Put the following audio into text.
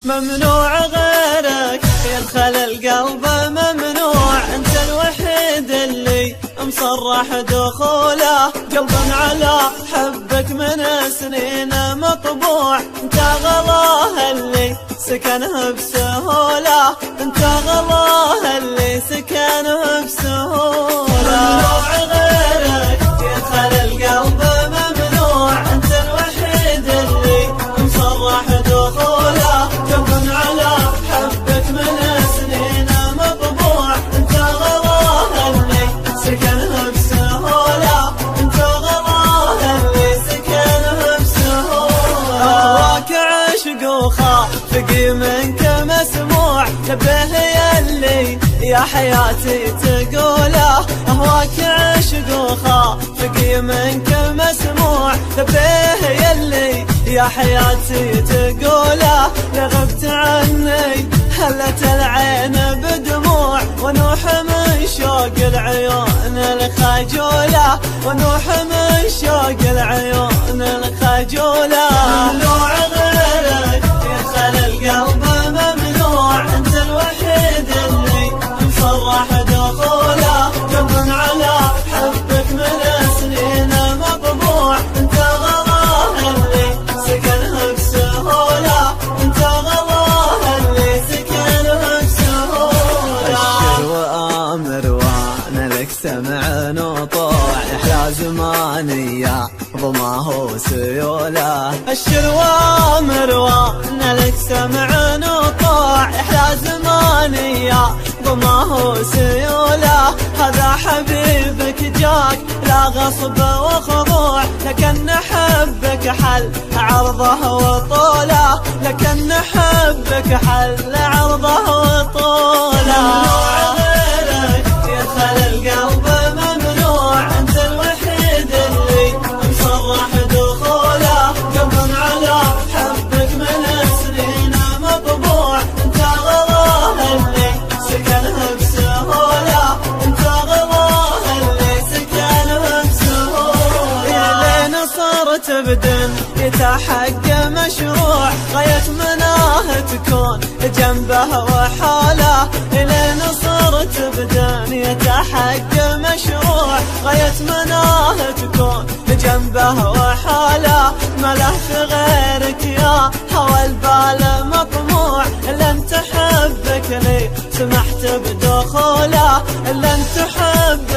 ممنوع غيرك يدخل القلب، ممنوع انت الوحيد اللي مصرح دخوله. قلب على حبك من سنين مطبوع، انت غلاه اللي سكنه بسهوله، انت غلاه اللي سكنه بسهوله. ممنوع غيرك يدخل القلب، ممنوع انت الوحيد اللي مصرح دخوله. قلب على حبك من سنين مطبوع، انت غلاه اللي سكنه بسهوله، انت غلاه اللي سكنه بسهوله. اهواك عشق وخافقي منك مسموع، لبيه يلي يا حياتي تقوله. اهواك عشق وخافقي منك مسموع، لبيه يلي يا حياتي تقوله. لغبت عني هلت العين بدموع، ونوح من شوق العيون الخجولة، ونوح من شوق العيون الخجولة. ممنوع غيرك يدخل القلب، ممنوع انت الوحيد اللي مصرح دخوله. قلب على حبك من سنين مطبوع، انت غلاه اللي سكنه بسهوله، انت غلاه اللي سكنه بسهوله. اشر وامر وانا لك سمع وطوع، احلى زمانية ضماه سيوله. اشر وامر وانا لك سمع وطوع، احلى زمانية ضماه سيوله. هذا حبيبك جاك لا غصب وخضوع، لكن حبك حل عرضه وطوله، لكن حبك حل عرضه وطوله. ممنوع غيرك يدخل القلب، ممنوع انت الوحيد اللي مصرح دخوله. قلب على حبك من سنين مطبوع، انت غلاه اللي سكنه بسهوله، انت غلاه اللي سكنه بسهوله. لين صرت بدن يتحق مشروع، غاية مناه تكون جنبه وحاله. لين صرت بدن يتحق مشروع، غاية مناه تكون جنبه وحاله. ما له في غيرك يا هوى البال مطموع، الا انت حبك لي سمحت بدخوله، الا انت حبك